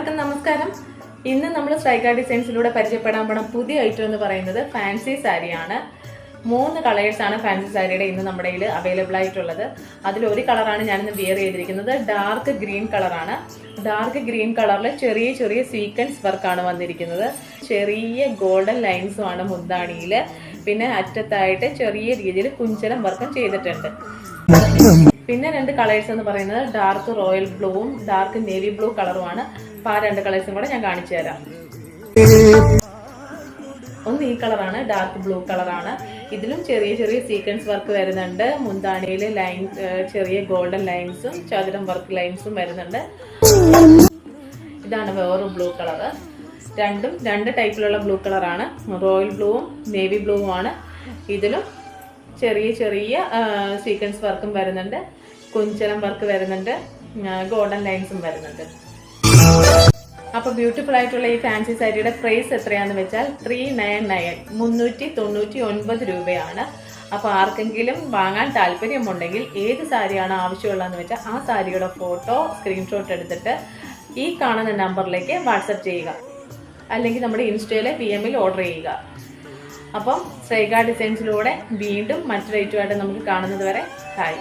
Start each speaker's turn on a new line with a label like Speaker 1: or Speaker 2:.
Speaker 1: എല്ലാവർക്കും നമസ്കാരം. ഇന്ന് നമ്മൾ സ്ട്രൈക്ക ഡിസൈൻസിലൂടെ പരിചയപ്പെടാൻ പോണ പുതിയ ഐറ്റം എന്ന് പറയുന്നത് ഫാൻസി സാരിയാണ്. 3 കളേഴ്സാണ് ഫാൻസി സാരിയുടെ ഇന്ന് നമ്മുടെ കയ്യിൽ അവൈലബിൾ ആയിട്ടുള്ളത്. അതിലൊരു കളറാണ് ഞാനിന്ന് വിയർ ചെയ്തിരിക്കുന്നത്. ഡാർക്ക് ഗ്രീൻ കളറാണ്. ഡാർക്ക് ഗ്രീൻ കളറിൽ ചെറിയ ചെറിയ സീക്വൻസ് വർക്കാണ് വന്നിരിക്കുന്നത്. ചെറിയ ഗോൾഡൻ ലൈൻസുമാണ് മുന്താണിയിൽ. പിന്നെ അറ്റത്തായിട്ട് ചെറിയ രീതിയിൽ കുഞ്ചലം വർക്കും ചെയ്തിട്ടുണ്ട്. പിന്നെ 2 കളേഴ്സ് എന്ന് പറയുന്നത് ഡാർക്ക് റോയൽ ബ്ലൂവും ഡാർക്ക് നേവി ബ്ലൂ കളറുമാണ്. അപ്പോൾ ആ 2 കളേഴ്സും കൂടെ ഞാൻ കാണിച്ചു തരാം. ഒന്ന് ഈ കളറാണ്, ഡാർക്ക് ബ്ലൂ കളറാണ്. ഇതിലും ചെറിയ ചെറിയ സീക്വൻസ് വർക്ക് വരുന്നുണ്ട്. മുന്താണിയിൽ ലൈൻ ചെറിയ ഗോൾഡൻ ലൈൻസും ചതുരം വർക്ക് ലൈൻസും വരുന്നുണ്ട്. ഇതാണ് വേറൊരു ബ്ലൂ കളറ്. രണ്ടും 2 ടൈപ്പിലുള്ള ബ്ലൂ കളറാണ്. റോയൽ ബ്ലൂവും നേവി ബ്ലൂവുമാണ്. ഇതിലും ചെറിയ ചെറിയ സീക്വൻസ് വർക്കും വരുന്നുണ്ട്, കുഞ്ചലം വർക്ക് വരുന്നുണ്ട്, ഗോൾഡൻ ലൈൻസും വരുന്നുണ്ട്. അപ്പോൾ ബ്യൂട്ടിഫുൾ ആയിട്ടുള്ള ഈ ഫാൻസി സാരിയുടെ പ്രൈസ് എത്രയാണെന്ന് വെച്ചാൽ 399 399 രൂപയാണ്. അപ്പോൾ ആർക്കെങ്കിലും വാങ്ങാൻ താല്പര്യമുണ്ടെങ്കിൽ ഏത് സാരിയാണ് ആവശ്യമുള്ളതെന്ന് വെച്ചാൽ ആ സാരിയുടെ ഫോട്ടോ സ്ക്രീൻഷോട്ട് എടുത്തിട്ട് ഈ കാണുന്ന നമ്പറിലേക്ക് വാട്സപ്പ് ചെയ്യുക, അല്ലെങ്കിൽ നമ്മുടെ ഇൻസ്റ്റയിലെ PM-ൽ ഓർഡർ ചെയ്യുക. അപ്പം സ്ട്രൈക്ക ഡിസൈൻസിലൂടെ വീണ്ടും മറ്റൊരു ഐറ്റമായിട്ട് നമുക്ക് കാണുന്നത് വരെ ഹായ്.